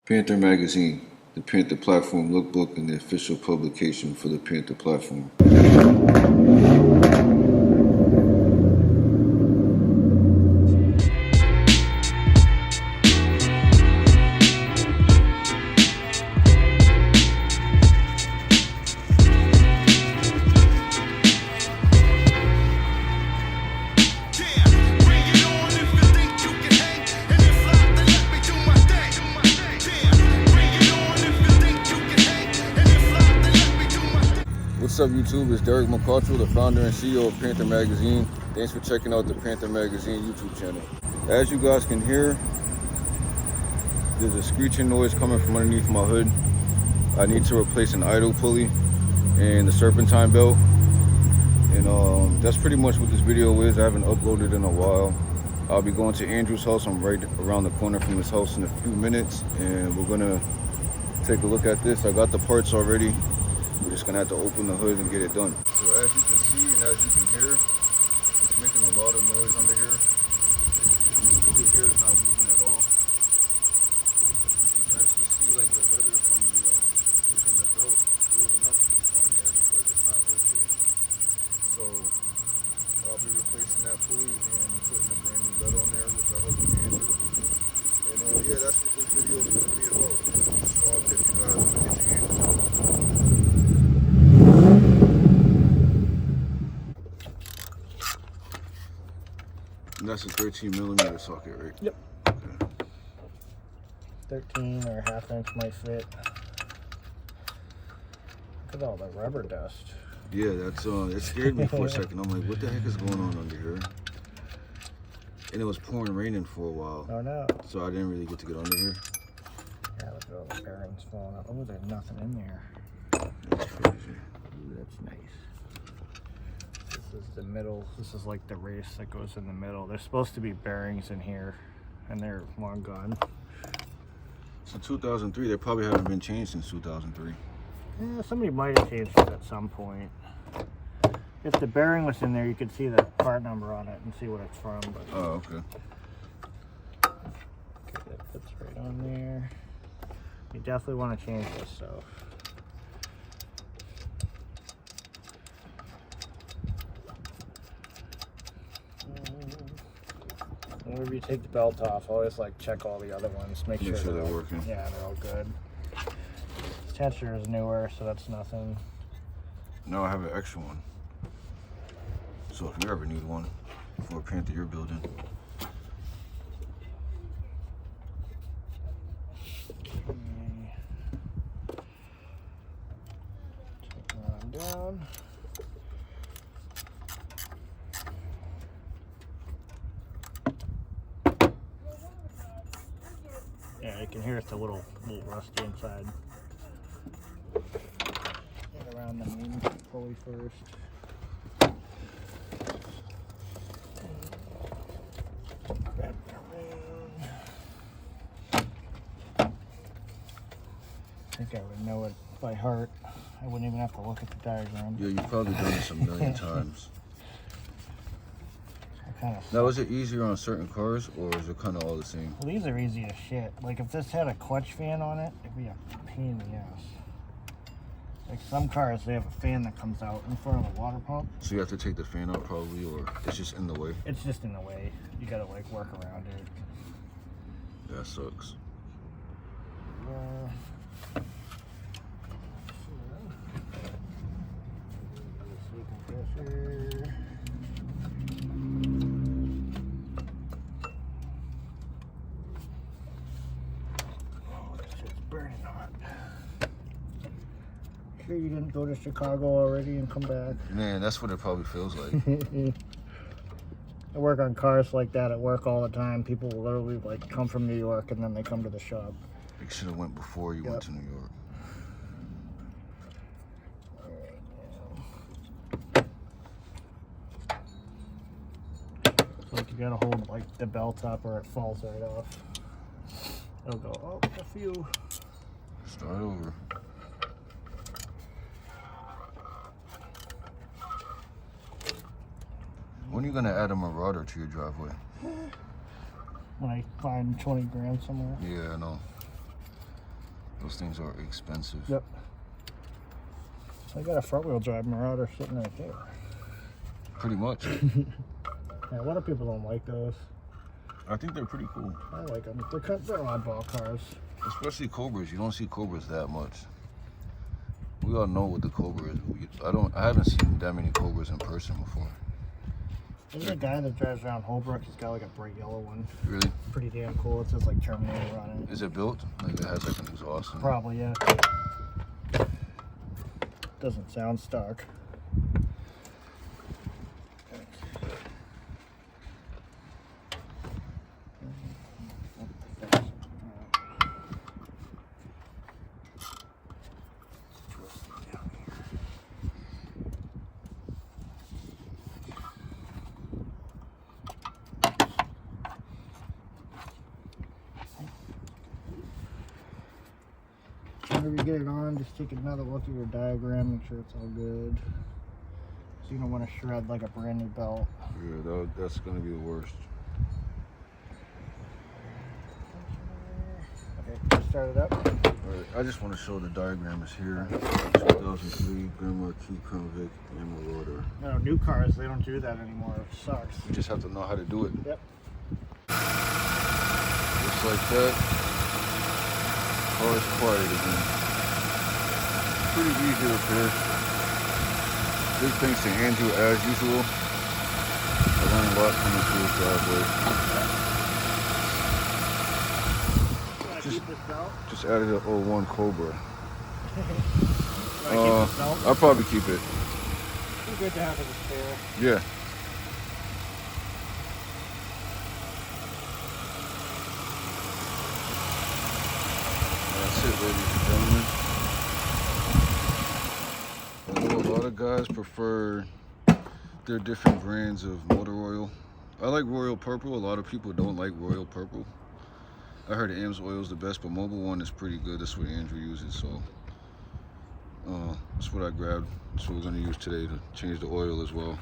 Panther Magazine, the Panther Platform lookbook and the official publication for the Panther Platform. What's up, YouTube? It's Derek McCartrell, the founder and CEO of Panther Magazine. Thanks for checking out the Panther Magazine YouTube channel. As you guys can hear, there's a screeching noise coming from underneath my hood. I need to replace an idle pulley and the Serpentine belt. And that's pretty much what this video is. I haven't uploaded in a while. I'll be going to Andrew's house. I'm right around the corner from his house in a few minutes, and we're gonna take a look at this. I got the parts already. We're just gonna have to open the hood and get it done. So as you can see and as you can hear, it's making a lot of noise under here. And this pulley here is not moving at all. You can actually see like the leather from the belt building up on there because it's not rotating. So I'll be replacing that pulley and putting a brand new belt on there, which I hope will handle. And yeah, that's what this video is gonna be about. So I'll catch you guys when I get to Andrew's. And that's a 13mm socket, right? Yep. Okay. 13 or a ½ inch might fit. Look at all the rubber dust. Yeah, that's it scared me for a second. I'm like, what the heck is going on under here? And it was pouring raining for a while. Oh no. So I didn't really get to get under here. Yeah, look at all the bearings falling out. Oh, there's nothing in there. That's crazy. Ooh, that's nice. This is the middle. This is like the race that goes in the middle. There's supposed to be bearings in here, and they're long gone. So 2003, they probably haven't been changed since 2003. Yeah, somebody might have changed it at some point. If the bearing was in there, you could see the part number on it and see what it's from. But Oh, okay. okay, that fits right on there. You definitely want to change this stuff. Whenever you take the belt off, always like check all the other ones. Make sure they're working. Yeah, they're all good. Tensor is newer, so that's nothing. No, I have an extra one. So if you ever need one for a Panther you're building. Check that down. Yeah, you can hear it's a little rusty inside. Get around the main pulley first. Wrap it around. I think I would know it by heart. I wouldn't even have to look at the diagram. Yeah, you've probably done this a million times. Kind of Now, is it easier on certain cars, or is it kind of all the same? Well, these are easy as shit. Like, if this had a clutch fan on it, it'd be a pain in the ass. Like, some cars, they have a fan that comes out in front of the water pump. So you have to take the fan out probably, or it's just in the way? It's just in the way. You gotta, like, work around it. That sucks. Compressor. Burning hot. Sure you didn't go to Chicago already and come back? Man, that's what it probably feels like. I work on cars like that at work all the time. People will literally like come from New York and then they come to the shop. You should have went before you went to New York. Like you gotta hold like the belt up or it falls right off. It'll go, oh, a few. Start over. When are you gonna add a marauder to your driveway? When I find 20 grand somewhere. Yeah, I know. Those things are expensive. Yep. I got a front wheel drive Marauder sitting right there. Pretty much. Yeah, a lot of people don't like those. I think they're pretty cool. I like them. They're oddball cars. Especially Cobras. You don't see Cobras that much. We all know what the Cobra is. I haven't seen that many Cobras in person before. There's a guy that drives around Holbrook. He's got like a bright yellow one. Really? Pretty damn cool. It says like Terminator on it. Is it built? Like it has like an exhaust? Probably, yeah. Doesn't sound stock. Whenever you get it on, just take another look at your diagram, make sure it's all good. So you don't want to shred like a brand new belt. Yeah, that's going to be the worst. Okay, just start it up. Alright, I just want to show the diagram is here. 2003 Grand Marquis Convict and Marauder. No, new cars, they don't do that anymore. It sucks. You just have to know how to do it. Yep. Just like that. Oh, it's quiet again. Pretty easy to repair. Big thanks to Andrew as usual. I learned a lot coming through his driveway. Just added an 01 Cobra. I'll probably keep it. It's good to have it as spare. Yeah. That's it, ladies and gentlemen. I know a lot of guys prefer their different brands of motor oil. I like Royal Purple. A lot of people don't like Royal Purple. I heard AM's oil is the best, but Mobile One is pretty good. That's what Andrew uses, so that's what I grabbed. That's what we're going to use today to change the oil as well.